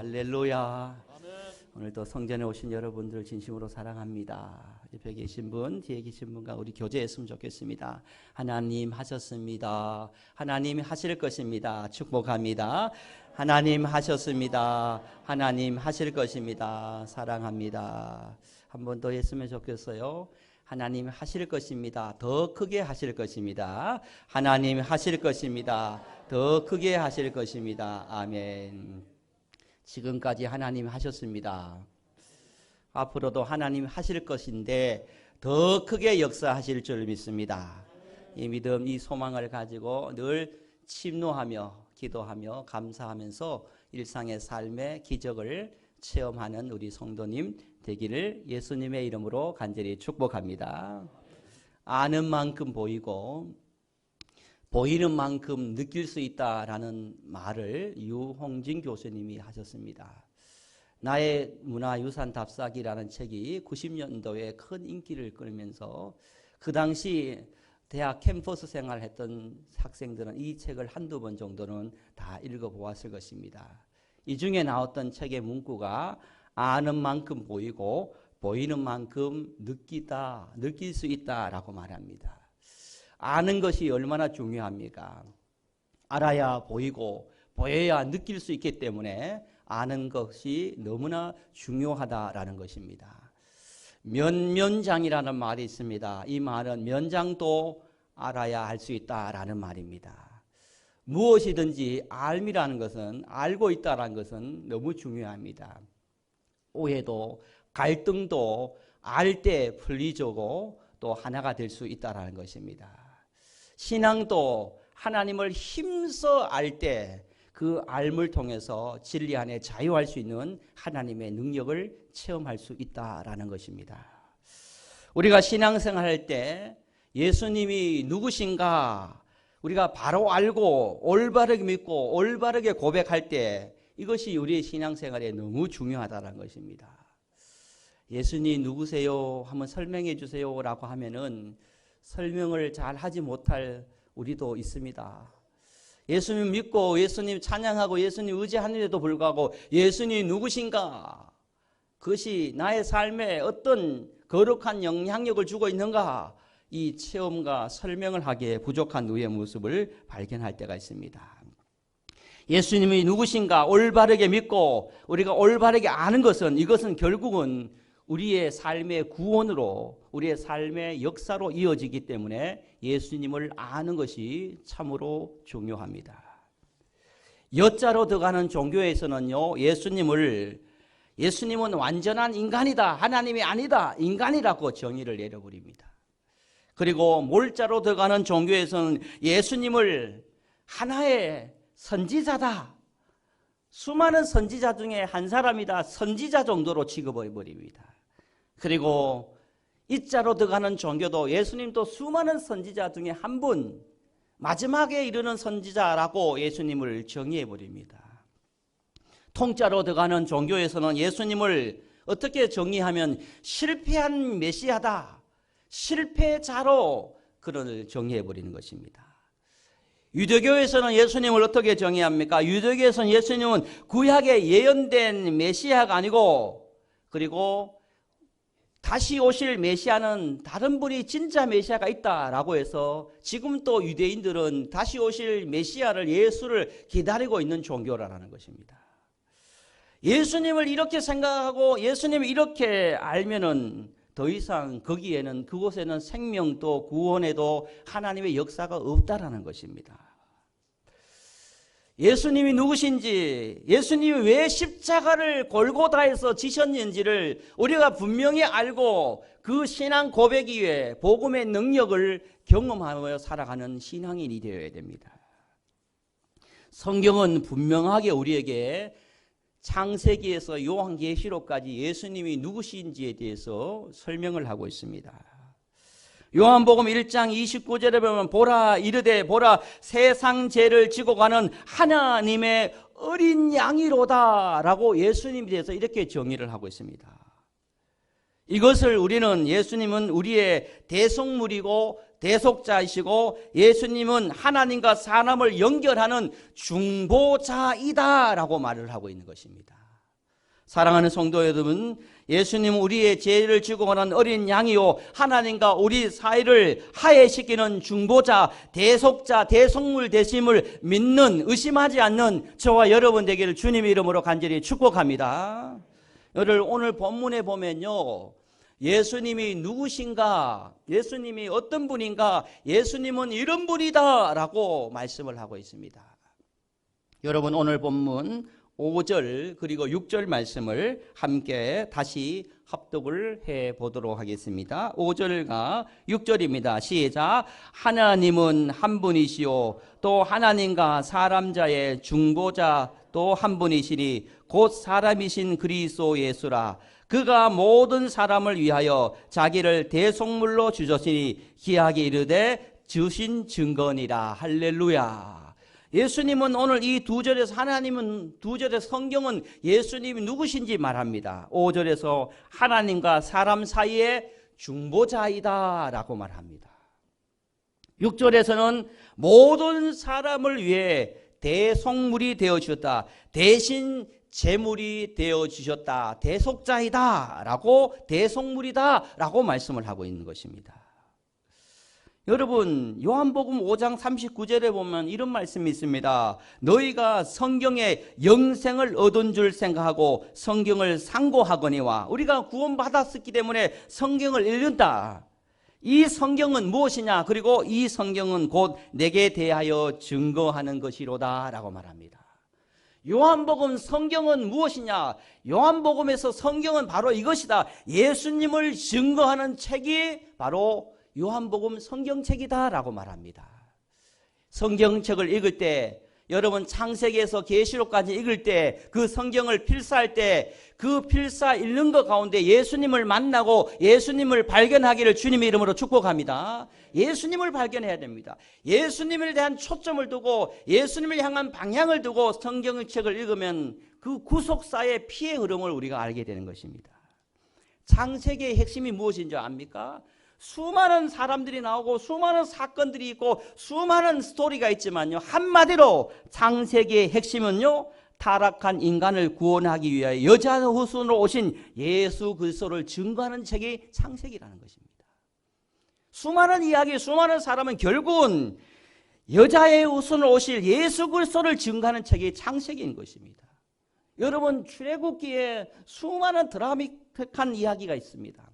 할렐루야. 오늘도 성전에 오신 여러분들 진심으로 사랑합니다. 옆에 계신 분, 뒤에 계신 분과 우리 교제했으면 좋겠습니다. 하나님 하셨습니다. 하나님 하실 것입니다. 축복합니다. 하나님 하셨습니다. 하나님 하실 것입니다. 사랑합니다. 한 번 더 했으면 좋겠어요. 하나님 하실 것입니다. 더 크게 하실 것입니다. 하나님 하실 것입니다. 더 크게 하실 것입니다. 아멘. 지금까지 하나님 하셨습니다. 앞으로도 하나님 하실 것인데 더 크게 역사하실 줄 믿습니다. 이 믿음, 이 소망을 가지고 늘 침노하며 기도하며 감사하면서 일상의 삶의 기적을 체험하는 우리 성도님 되기를 예수님의 이름으로 간절히 축복합니다. 아는 만큼 보이고 보이는 만큼 느낄 수 있다라는 말을 유홍진 교수님이 하셨습니다. 나의 문화유산 답사기라는 책이 90년도에 큰 인기를 끌면서 그 당시 대학 캠퍼스 생활했던 학생들은 이 책을 한두 번 정도는 다 읽어보았을 것입니다. 이 중에 나왔던 책의 문구가 아는 만큼 보이고 보이는 만큼 느낄 수 있다라고 말합니다. 아는 것이 얼마나 중요합니까? 알아야 보이고 보여야 느낄 수 있기 때문에 아는 것이 너무나 중요하다라는 것입니다. 면장이라는 말이 있습니다. 이 말은 면장도 알아야 할 수 있다라는 말입니다. 무엇이든지 알미라는 것은 알고 있다라는 것은 너무 중요합니다. 오해도 갈등도 알 때 풀리고 또 하나가 될 수 있다라는 것입니다. 신앙도 하나님을 힘써 알 때 그 알을 통해서 진리 안에 자유할 수 있는 하나님의 능력을 체험할 수 있다라는 것입니다. 우리가 신앙생활할 때 예수님이 누구신가 우리가 바로 알고 올바르게 믿고 올바르게 고백할 때 이것이 우리의 신앙생활에 너무 중요하다는 것입니다. 예수님 누구세요? 한번 설명해 주세요 라고 하면은 설명을 잘 하지 못할 우리도 있습니다. 예수님 믿고 예수님 찬양하고 예수님 의지하는데도 불구하고 예수님 누구신가? 그것이 나의 삶에 어떤 거룩한 영향력을 주고 있는가? 이 체험과 설명을 하기에 부족한 우리의 모습을 발견할 때가 있습니다. 예수님이 누구신가 올바르게 믿고 우리가 올바르게 아는 것은 이것은 결국은 우리의 삶의 구원으로 우리의 삶의 역사로 이어지기 때문에 예수님을 아는 것이 참으로 중요합니다. 여자로 들어가는 종교에서는요, 예수님은 완전한 인간이다, 하나님이 아니다, 인간이라고 정의를 내려버립니다. 그리고 몰자로 들어가는 종교에서는 예수님을 하나의 선지자다, 수많은 선지자 중에 한 사람이다, 선지자 정도로 취급해버립니다. 그리고 이자로 들어가는 종교도 예수님도 수많은 선지자 중에 한 분, 마지막에 이르는 선지자라고 예수님을 정의해버립니다. 통자로 들어가는 종교에서는 예수님을 어떻게 정의하면 실패한 메시아다, 실패자로 그를 정의해버리는 것입니다. 유대교에서는 예수님을 어떻게 정의합니까? 유대교에서는 예수님은 구약에 예언된 메시아가 아니고 그리고 다시 오실 메시아는 다른 분이 진짜 메시아가 있다라고 해서 지금 또 유대인들은 다시 오실 메시아를 예수를 기다리고 있는 종교라는 것입니다. 예수님을 이렇게 생각하고 예수님을 이렇게 알면은 더 이상 거기에는 그곳에는 생명도 구원에도 하나님의 역사가 없다라는 것입니다. 예수님이 누구신지, 예수님이 왜 십자가를 골고다에서 지셨는지를 우리가 분명히 알고 그 신앙 고백 위에 복음의 능력을 경험하며 살아가는 신앙인이 되어야 됩니다. 성경은 분명하게 우리에게 창세기에서 요한계시록까지 예수님이 누구신지에 대해서 설명을 하고 있습니다. 요한복음 1장 29절에 보면 보라 이르되 보라 세상 죄를 지고 가는 하나님의 어린 양이로다 라고 예수님에 대해서 이렇게 정의를 하고 있습니다. 이것을 우리는 예수님은 우리의 대속물이고 대속자이시고 예수님은 하나님과 사람을 연결하는 중보자이다 라고 말을 하고 있는 것입니다. 사랑하는 성도 여러분, 예수님은 우리의 죄를 지고 가는 어린 양이요 하나님과 우리 사이를 화해시키는 중보자, 대속자, 대속물 되심을 믿는, 의심하지 않는 저와 여러분 되기를 주님의 이름으로 간절히 축복합니다. 여러분, 오늘 본문에 보면요, 예수님이 누구신가, 예수님이 어떤 분인가, 예수님은 이런 분이다 라고 말씀을 하고 있습니다. 여러분, 오늘 본문 5절 그리고 6절 말씀을 함께 다시 합독을 해보도록 하겠습니다. 5절과 6절입니다. 시작. 하나님은 한 분이시요 또 하나님과 사람자의 중보자 또 한 분이시니 곧 사람이신 그리스도 예수라. 그가 모든 사람을 위하여 자기를 대속물로 주셨으니 기하게 이르되 주신 증거니라. 할렐루야. 예수님은 오늘 이 두 절에서, 하나님은 두 절에서, 성경은 예수님이 누구신지 말합니다. 5절에서 하나님과 사람 사이의 중보자이다 라고 말합니다. 6절에서는 모든 사람을 위해 대속물이 되어주셨다, 대신 제물이 되어주셨다, 대속자이다 라고, 대속물이다 라고 말씀을 하고 있는 것입니다. 여러분, 요한복음 5장 39절에 보면 이런 말씀이 있습니다. 너희가 성경에 영생을 얻은 줄 생각하고 성경을 상고하거니와. 우리가 구원받았기 때문에 성경을 읽는다. 이 성경은 무엇이냐? 그리고 이 성경은 곧 내게 대하여 증거하는 것이로다 라고 말합니다. 요한복음 성경은 무엇이냐? 요한복음에서 성경은 바로 이것이다. 예수님을 증거하는 책이 바로 요한복음 성경책이다 라고 말합니다. 성경책을 읽을 때, 여러분 창세기에서 계시록까지 읽을 때, 그 성경을 필사할 때, 그 필사 읽는 것 가운데 예수님을 만나고 예수님을 발견하기를 주님의 이름으로 축복합니다. 예수님을 발견해야 됩니다. 예수님에 대한 초점을 두고 예수님을 향한 방향을 두고 성경책을 읽으면 그 구속사의 피의 흐름을 우리가 알게 되는 것입니다. 창세기의 핵심이 무엇인지 압니까? 수많은 사람들이 나오고 수많은 사건들이 있고 수많은 스토리가 있지만요, 한마디로 창세기의 핵심은요, 타락한 인간을 구원하기 위하여 여자 후손으로 오신 예수 그리스도를 증거하는 책이 창세기라는 것입니다. 수많은 이야기, 수많은 사람은 결국은 여자의 후손으로 오실 예수 그리스도를 증거하는 책이 창세기인 것입니다. 여러분, 출애굽기에 수많은 드라마틱한 이야기가 있습니다.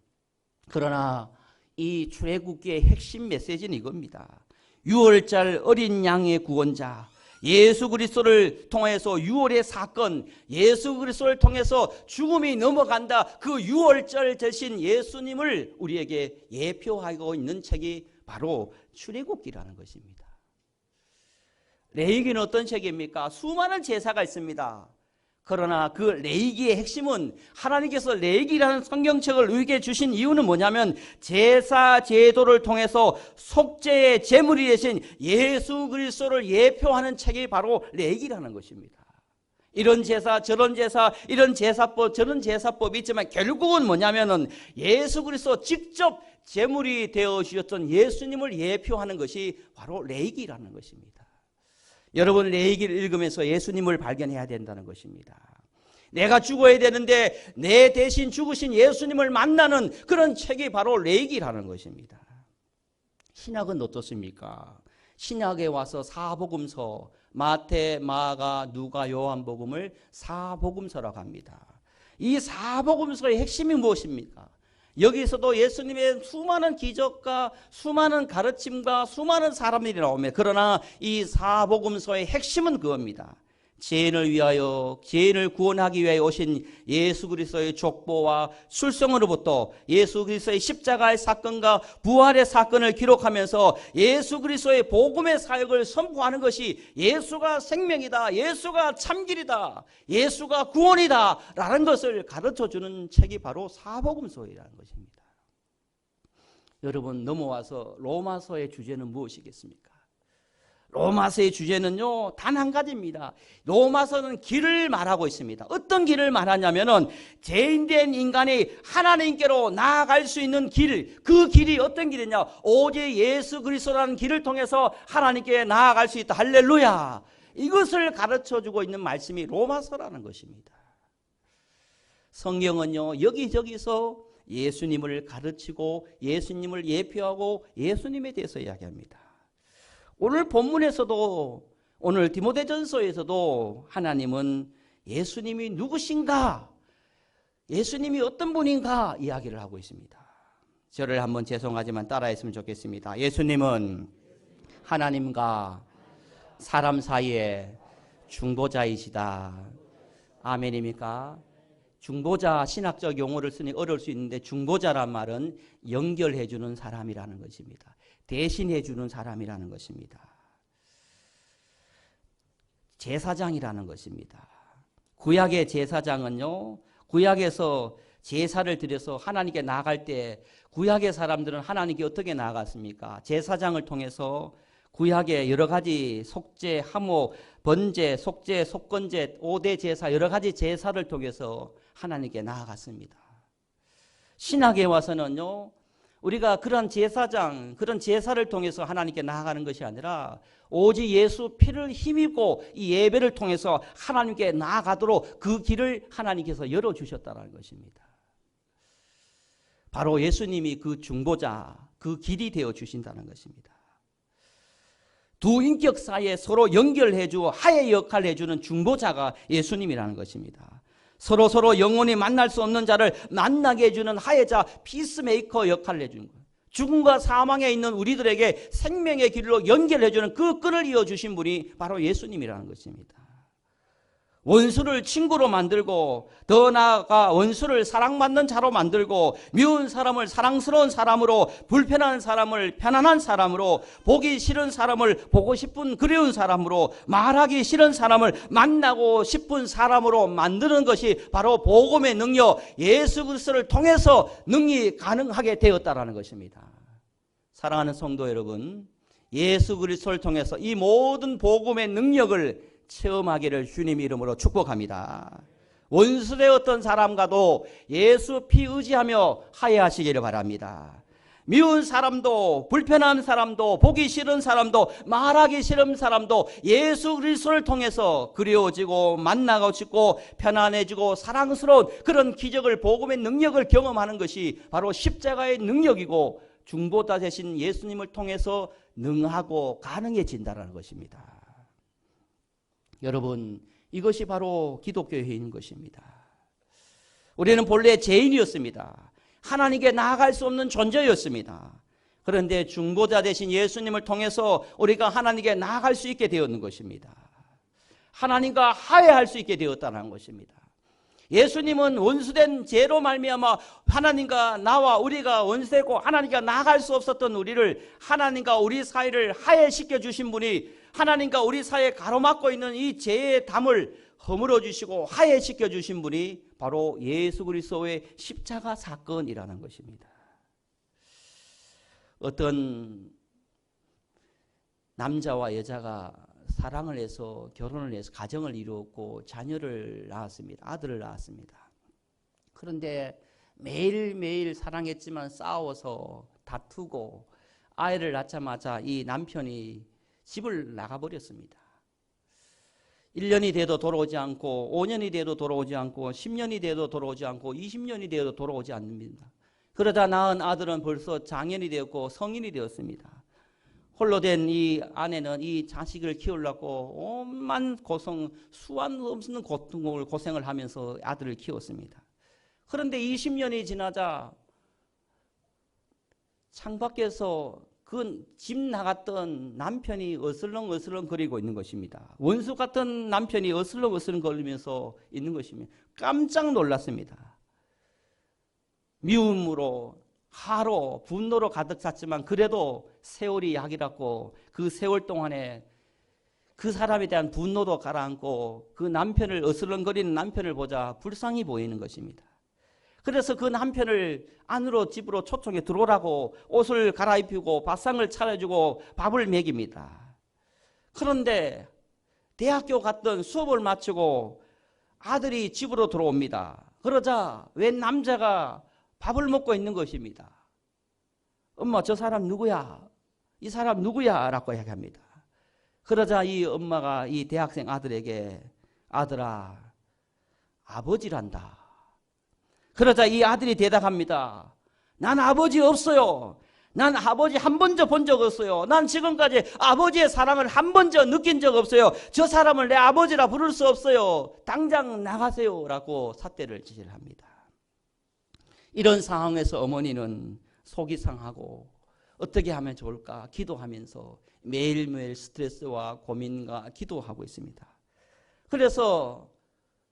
그러나 이 출애굽기의 핵심 메시지는 이겁니다. 6월절 어린 양의 구원자 예수 그리스도를 통해서 6월의 사건, 예수 그리스도를 통해서 죽음이 넘어간다. 그 6월절 되신 예수님을 우리에게 예표하고 있는 책이 바로 출애굽기라는 것입니다. 레위기는 어떤 책입니까? 수많은 제사가 있습니다. 그러나 그 레위기의 핵심은, 하나님께서 레위기라는 성경책을 우리에게 주신 이유는 뭐냐면 제사 제도를 통해서 속죄의 제물이 되신 예수 그리스도를 예표하는 책이 바로 레위기라는 것입니다. 이런 제사 저런 제사, 이런 제사법 저런 제사법이 있지만 결국은 뭐냐면은 예수 그리스도 직접 제물이 되어 주셨던 예수님을 예표하는 것이 바로 레위기라는 것입니다. 여러분, 레위기를 읽으면서 예수님을 발견해야 된다는 것입니다. 내가 죽어야 되는데 내 대신 죽으신 예수님을 만나는 그런 책이 바로 레위기라는 것입니다. 신약은 어떻습니까? 신약에 와서 사복음서, 마태, 마가, 누가, 요한복음을 사복음서라고 합니다. 이 사복음서의 핵심이 무엇입니까? 여기서도 예수님의 수많은 기적과 수많은 가르침과 수많은 사람들이 나오며, 그러나 이 사복음서의 핵심은 그겁니다. 죄인을 위하여, 죄인을 구원하기 위하여 오신 예수 그리스도의 족보와 술성으로부터 예수 그리스도의 십자가의 사건과 부활의 사건을 기록하면서 예수 그리스도의 복음의 사역을 선포하는 것이 예수가 생명이다, 예수가 참길이다, 예수가 구원이다 라는 것을 가르쳐주는 책이 바로 사복음서이라는 것입니다. 여러분, 넘어와서 로마서의 주제는 무엇이겠습니까? 로마서의 주제는요, 단 한 가지입니다. 로마서는 길을 말하고 있습니다. 어떤 길을 말하냐면은 죄인된 인간이 하나님께로 나아갈 수 있는 길, 그 길이 어떤 길이냐? 오직 예수 그리스도라는 길을 통해서 하나님께 나아갈 수 있다. 할렐루야. 이것을 가르쳐주고 있는 말씀이 로마서라는 것입니다. 성경은요, 여기저기서 예수님을 가르치고 예수님을 예표하고 예수님에 대해서 이야기합니다. 오늘 본문에서도, 오늘 디모데전서에서도 하나님은 예수님이 누구신가, 예수님이 어떤 분인가 이야기를 하고 있습니다. 저를 한번 죄송하지만 따라했으면 좋겠습니다. 예수님은 하나님과 사람 사이에 중보자이시다. 아멘입니까? 중보자, 신학적 용어를 쓰니 어려울 수 있는데 중보자란 말은 연결해 주는 사람이라는 것입니다. 대신해 주는 사람이라는 것입니다. 제사장이라는 것입니다. 구약의 제사장은요, 구약에서 제사를 드려서 하나님께 나아갈 때 구약의 사람들은 하나님께 어떻게 나아갔습니까? 제사장을 통해서 구약의 여러 가지 속죄, 하모, 번제, 속죄, 속건제, 5대 제사, 여러 가지 제사를 통해서 하나님께 나아갔습니다. 신학에 와서는요, 우리가 그런 제사장, 그런 제사를 통해서 하나님께 나아가는 것이 아니라 오직 예수 피를 힘입고 이 예배를 통해서 하나님께 나아가도록 그 길을 하나님께서 열어주셨다는 것입니다. 바로 예수님이 그 중보자, 그 길이 되어주신다는 것입니다. 두 인격 사이에 서로 연결해주고 하의 역할을 해주는 중보자가 예수님이라는 것입니다. 서로 영원히 만날 수 없는 자를 만나게 해주는 하의자, 피스메이커 역할을 해주는 거예요. 죽음과 사망에 있는 우리들에게 생명의 길로 연결해주는 그 끈을 이어주신 분이 바로 예수님이라는 것입니다. 원수를 친구로 만들고 더 나아가 원수를 사랑받는 자로 만들고 미운 사람을 사랑스러운 사람으로, 불편한 사람을 편안한 사람으로, 보기 싫은 사람을 보고 싶은 그리운 사람으로, 말하기 싫은 사람을 만나고 싶은 사람으로 만드는 것이 바로 복음의 능력, 예수 그리스도를 통해서 능히 가능하게 되었다라는 것입니다. 사랑하는 성도 여러분, 예수 그리스도를 통해서 이 모든 복음의 능력을 체험하기를 주님 이름으로 축복합니다. 원수되었던 사람과도 예수 피 의지하며 화해하시기를 바랍니다. 미운 사람도, 불편한 사람도, 보기 싫은 사람도, 말하기 싫은 사람도 예수 그리스도를 통해서 그리워지고 만나고 싶고 편안해지고 사랑스러운 그런 기적을, 복음의 능력을 경험하는 것이 바로 십자가의 능력이고 중보자 되신 예수님을 통해서 능하고 가능해진다는 것입니다. 여러분, 이것이 바로 기독교의 있는 것입니다. 우리는 본래 죄인이었습니다. 하나님께 나아갈 수 없는 존재였습니다. 그런데 중보자 되신 예수님을 통해서 우리가 하나님께 나아갈 수 있게 되었는 것입니다. 하나님과 화해할 수 있게 되었다는 것입니다. 예수님은 원수된 죄로 말미암아 하나님과 나와 우리가 원수되고 하나님과 나아갈 수 없었던 우리를, 하나님과 우리 사이를 화해시켜 주신 분이, 하나님과 우리 사이에 가로막고 있는 이 죄의 담을 허물어 주시고 화해시켜 주신 분이 바로 예수 그리스도의 십자가 사건이라는 것입니다. 어떤 남자와 여자가 사랑을 해서 결혼을 해서 가정을 이루었고 자녀를 낳았습니다. 아들을 낳았습니다. 그런데 매일매일 사랑했지만 싸워서 다투고 아이를 낳자마자 이 남편이 집을 나가버렸습니다. 1년이 돼도 돌아오지 않고 5년이 돼도 돌아오지 않고 10년이 돼도 돌아오지 않고 20년이 돼도 돌아오지 않습니다. 그러다 낳은 아들은 벌써 장년이 되었고 성인이 되었습니다. 홀로 된 이 아내는 이 자식을 키우려고 온만 고생, 수완 없는 고생을 하면서 아들을 키웠습니다. 그런데 20년이 지나자 창밖에서 그 집 나갔던 남편이 어슬렁어슬렁 거리고 있는 것입니다. 원수 같은 남편이 어슬렁어슬렁 거리면서 있는 것입니다. 깜짝 놀랐습니다. 미움으로, 화로, 분노로 가득 찼지만 그래도 세월이 약이랐고 그 세월 동안에 그 사람에 대한 분노도 가라앉고 그 남편을, 어슬렁거리는 남편을 보자 불쌍히 보이는 것입니다. 그래서 그 남편을 안으로 집으로 초청해 들어오라고 옷을 갈아입히고 밥상을 차려주고 밥을 먹입니다. 그런데 대학교 갔던 수업을 마치고 아들이 집으로 들어옵니다. 그러자 웬 남자가 밥을 먹고 있는 것입니다. 엄마, 저 사람 누구야? 이 사람 누구야? 라고 이야기합니다. 그러자 이 엄마가 이 대학생 아들에게, 아들아, 아버지란다. 그러자 이 아들이 대답합니다. 난 아버지 없어요. 난 아버지 한 번도 본 적 없어요. 난 지금까지 아버지의 사랑을 한 번도 느낀 적 없어요. 저 사람을 내 아버지라 부를 수 없어요. 당장 나가세요 라고 삿대를 지시를 합니다. 이런 상황에서 어머니는 속이 상하고 어떻게 하면 좋을까 기도하면서 매일매일 스트레스와 고민과 기도하고 있습니다. 그래서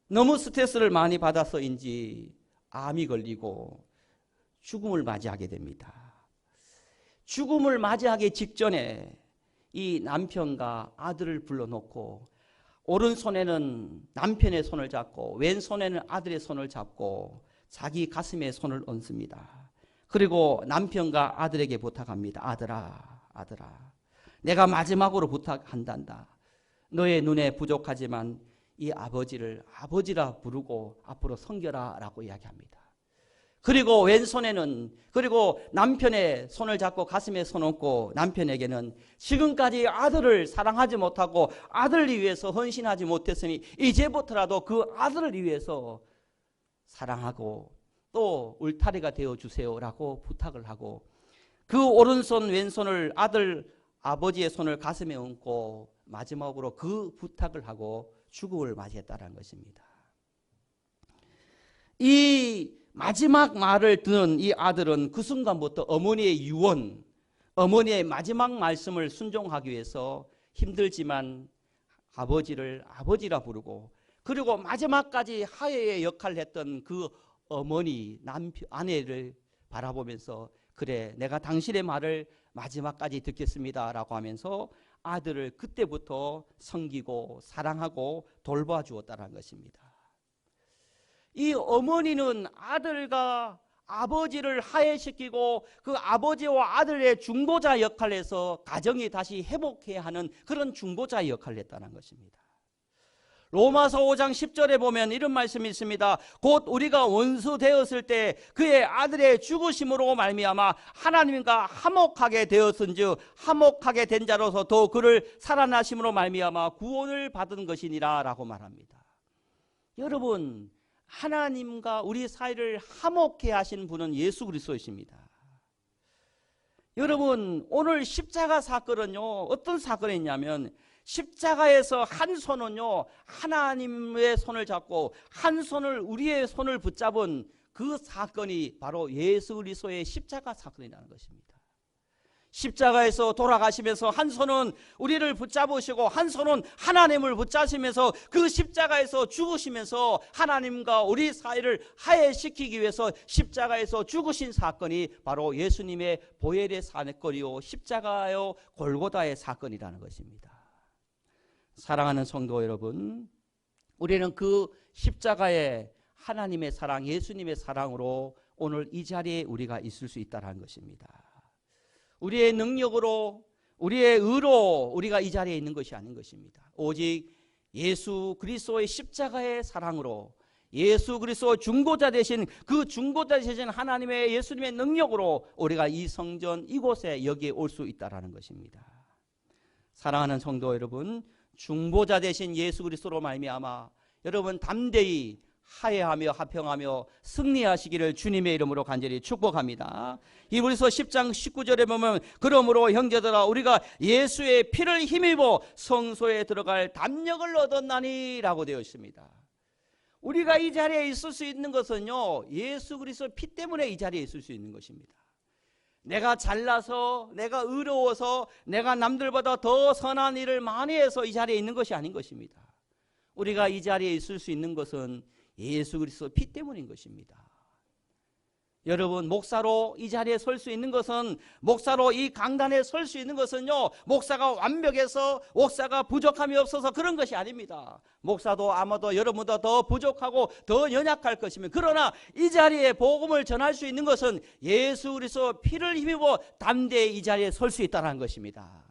너무 스트레스를 많이 받아서인지 암이 걸리고 죽음을 맞이하게 됩니다. 죽음을 맞이하기 직전에 이 남편과 아들을 불러놓고 오른손에는 남편의 손을 잡고 왼손에는 아들의 손을 잡고 자기 가슴에 손을 얹습니다. 그리고 남편과 아들에게 부탁합니다. 아들아 내가 마지막으로 부탁한단다. 너의 눈에 부족하지만 이 아버지를 아버지라 부르고 앞으로 섬겨라 라고 이야기합니다. 그리고 왼손에는 그리고 남편의 손을 잡고 가슴에 손 얹고 남편에게는 지금까지 아들을 사랑하지 못하고 아들을 위해서 헌신하지 못했으니 이제부터라도 그 아들을 위해서 사랑하고 또 울타리가 되어주세요 라고 부탁을 하고 그 오른손 왼손을 아버지의 손을 가슴에 얹고 마지막으로 그 부탁을 하고 죽음을 맞이했다는 것입니다. 이 마지막 말을 듣는 이 아들은 그 순간부터 어머니의 유언, 어머니의 마지막 말씀을 순종하기 위해서 힘들지만 아버지를 아버지라 부르고 그리고 마지막까지 하회의 역할을 했던 그 어머니, 아내를 바라보면서 그래 내가 당신의 말을 마지막까지 듣겠습니다 라고 하면서 아들을 그때부터 섬기고 사랑하고 돌봐주었다는 것입니다. 이 어머니는 아들과 아버지를 화해시키고 그 아버지와 아들의 중보자 역할을 해서 가정이 다시 회복해야 하는 그런 중보자 역할을 했다는 것입니다. 로마서 5장 10절에 보면 이런 말씀이 있습니다. 곧 우리가 원수 되었을 때 그의 아들의 죽으심으로 말미암아 하나님과 화목하게 되었은즉 화목하게 된 자로서 더 그를 살아나심으로 말미암아 구원을 받은 것이니라 라고 말합니다. 여러분 하나님과 우리 사이를 화목케 하신 분은 예수 그리스도이십니다. 여러분 오늘 십자가 사건은요 어떤 사건이냐면 십자가에서 한 손은요 하나님의 손을 잡고 한 손을 우리의 손을 붙잡은 그 사건이 바로 예수 그리스도의 십자가 사건이라는 것입니다. 십자가에서 돌아가시면서 한 손은 우리를 붙잡으시고 한 손은 하나님을 붙잡으시면서 그 십자가에서 죽으시면서 하나님과 우리 사이를 화해시키기 위해서 십자가에서 죽으신 사건이 바로 예수님의 보혈의 사건이요 십자가요 골고다의 사건이라는 것입니다. 사랑하는 성도 여러분, 우리는 그 십자가의 하나님의 사랑, 예수님의 사랑으로 오늘 이 자리에 우리가 있을 수 있다는 것입니다. 우리의 능력으로 우리의 의로 우리가 이 자리에 있는 것이 아닌 것입니다. 오직 예수 그리스도의 십자가의 사랑으로 예수 그리스도 중보자 되신 그 중보자 되신 하나님의 예수님의 능력으로 우리가 이 성전 이곳에 여기에 올 수 있다는 것입니다. 사랑하는 성도 여러분, 중보자 되신 예수 그리스도로 말미암아 여러분 담대히 화해하며 화평하며 승리하시기를 주님의 이름으로 간절히 축복합니다. 히브리서 10장 19절에 보면 그러므로 형제들아 우리가 예수의 피를 힘입어 성소에 들어갈 담력을 얻었나니 라고 되어 있습니다. 우리가 이 자리에 있을 수 있는 것은요 예수 그리스도 피 때문에 이 자리에 있을 수 있는 것입니다. 내가 잘나서 내가 의로워서 내가 남들보다 더 선한 일을 많이 해서 이 자리에 있는 것이 아닌 것입니다. 우리가 이 자리에 있을 수 있는 것은 예수 그리스도 피 때문인 것입니다. 여러분 목사로 이 자리에 설 수 있는 것은 목사로 이 강단에 설 수 있는 것은요 목사가 완벽해서 목사가 부족함이 없어서 그런 것이 아닙니다. 목사도 아마도 여러분보다 더 부족하고 더 연약할 것이며 그러나 이 자리에 복음을 전할 수 있는 것은 예수 그리스도 피를 힘입어 담대히 이 자리에 설 수 있다는 것입니다.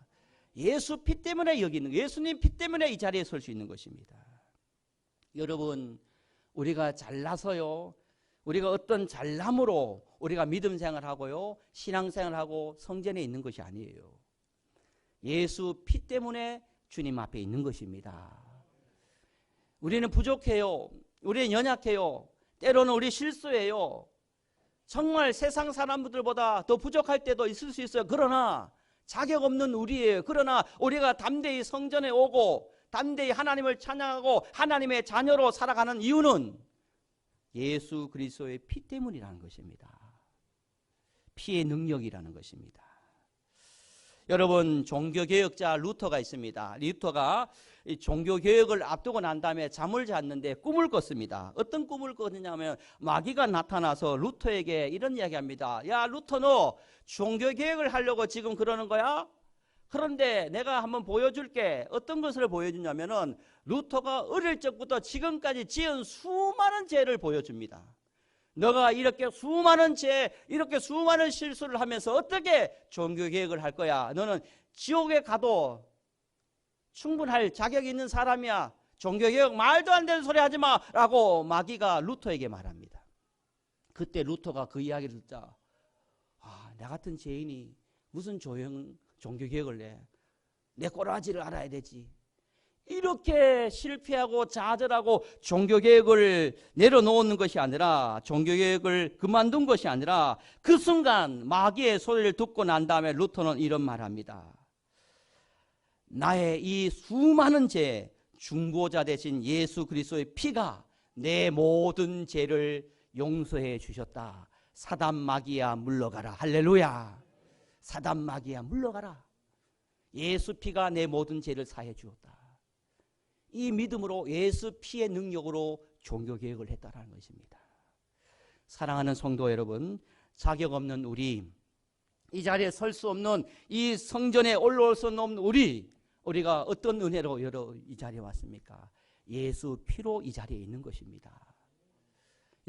예수 피 때문에 여기 있는 예수님 피 때문에 이 자리에 설 수 있는 것입니다. 여러분 우리가 잘나서요 우리가 어떤 잘남으로 우리가 믿음 생활하고요 신앙생활하고 성전에 있는 것이 아니에요. 예수 피 때문에 주님 앞에 있는 것입니다. 우리는 부족해요. 우리는 연약해요. 때로는 우리 실수해요. 정말 세상 사람들보다 더 부족할 때도 있을 수 있어요. 그러나 자격 없는 우리예요. 그러나 우리가 담대히 성전에 오고 담대히 하나님을 찬양하고 하나님의 자녀로 살아가는 이유는 예수 그리스도의 피 때문이라는 것입니다. 피의 능력이라는 것입니다. 여러분, 종교개혁자 루터가 있습니다. 루터가 이 종교개혁을 앞두고 난 다음에 잠을 잤는데 꿈을 꿨습니다. 어떤 꿈을 꿨느냐면 마귀가 나타나서 루터에게 이런 이야기합니다. 야, 루터, 너 종교개혁을 하려고 지금 그러는 거야? 그런데 내가 한번 보여줄게. 어떤 것을 보여주냐면은 루터가 어릴 적부터 지금까지 지은 수많은 죄를 보여줍니다. 너가 이렇게 수많은 죄, 이렇게 수많은 실수를 하면서 어떻게 종교개혁을 할 거야? 너는 지옥에 가도 충분할 자격이 있는 사람이야. 종교개혁 말도 안 되는 소리 하지 마 라고 마귀가 루터에게 말합니다. 그때 루터가 그 이야기를 듣자, 나 같은 죄인이 무슨 종교개혁을 해? 내 꼬라지를 알아야 되지. 이렇게 실패하고 좌절하고 종교개혁을 내려놓는 것이 아니라, 종교개혁을 그만둔 것이 아니라 그 순간 마귀의 소리를 듣고 난 다음에 루터는 이런 말합니다. 나의 이 수많은 죄, 중보자 되신 예수 그리스도의 피가 내 모든 죄를 용서해 주셨다. 사단 마귀야 물러가라. 할렐루야. 사단 마귀야 물러가라. 예수 피가 내 모든 죄를 사해 주었다. 이 믿음으로 예수 피의 능력으로 종교개혁을 했다는 것입니다. 사랑하는 성도 여러분, 자격 없는 우리, 이 자리에 설 수 없는, 이 성전에 올라올 수 없는 우리가 어떤 은혜로 이 자리에 왔습니까? 예수 피로 이 자리에 있는 것입니다.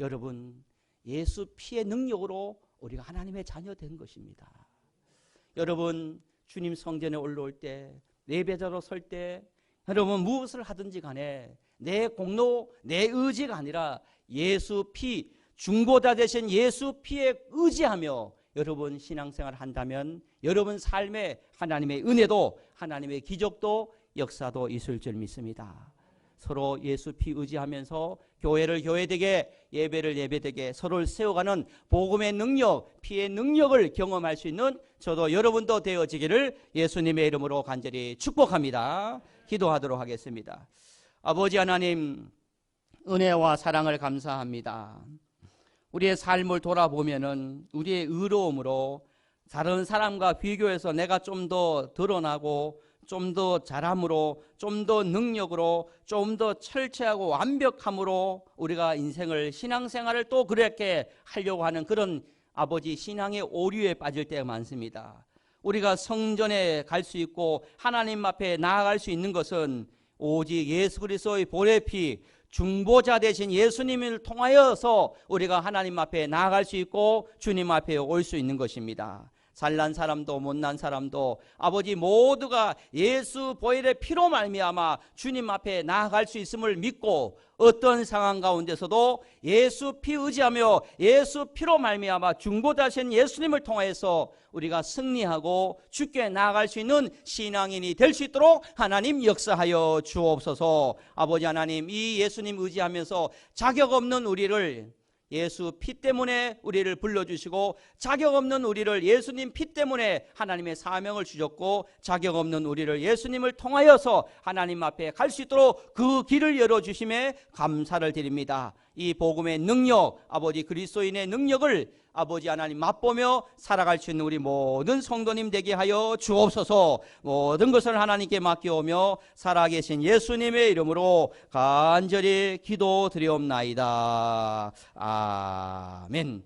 여러분, 예수 피의 능력으로 우리가 하나님의 자녀 된 것입니다. 여러분, 주님 성전에 올라올 때, 예배자로 설 때, 여러분 무엇을 하든지 간에 내 공로, 내 의지가 아니라 예수 피, 중보자 되신 예수 피에 의지하며 여러분 신앙생활을 한다면 여러분 삶에 하나님의 은혜도, 하나님의 기적도, 역사도 있을 줄 믿습니다. 서로 예수 피 의지하면서 교회를 교회되게, 예배를 예배되게 서로를 세워가는 복음의 능력, 피의 능력을 경험할 수 있는 저도 여러분도 되어지기를 예수님의 이름으로 간절히 축복합니다. 기도하도록 하겠습니다. 아버지 하나님, 은혜와 사랑을 감사합니다. 우리의 삶을 돌아보면은 우리의 의로움으로 다른 사람과 비교해서 내가 좀 더 드러나고 좀 더 잘함으로, 좀 더 능력으로, 좀 더 철저하고 완벽함으로 우리가 인생을, 신앙생활을 또 그렇게 하려고 하는 그런 아버지 신앙의 오류에 빠질 때가 많습니다. 우리가 성전에 갈 수 있고 하나님 앞에 나아갈 수 있는 것은 오직 예수 그리스도의 보혈의 피, 중보자 되신 예수님을 통하여서 우리가 하나님 앞에 나아갈 수 있고 주님 앞에 올 수 있는 것입니다. 잘난 사람도 못난 사람도 아버지 모두가 예수 보혈의 피로 말미암아 주님 앞에 나아갈 수 있음을 믿고 어떤 상황 가운데서도 예수 피 의지하며 예수 피로 말미암아 중보자신 예수님을 통해서 우리가 승리하고 주께 나아갈 수 있는 신앙인이 될 수 있도록 하나님 역사하여 주옵소서. 아버지 하나님, 이 예수님 의지하면서 자격 없는 우리를 예수 피 때문에 우리를 불러주시고 자격 없는 우리를 예수님 피 때문에 하나님의 사명을 주셨고 자격 없는 우리를 예수님을 통하여서 하나님 앞에 갈 수 있도록 그 길을 열어주심에 감사를 드립니다. 이 복음의 능력, 아버지 그리스도인의 능력을 아버지 하나님 맛보며 살아갈 수 있는 우리 모든 성도님 되게 하여 주옵소서. 모든 것을 하나님께 맡겨오며 살아계신 예수님의 이름으로 간절히 기도드리옵나이다. 아멘.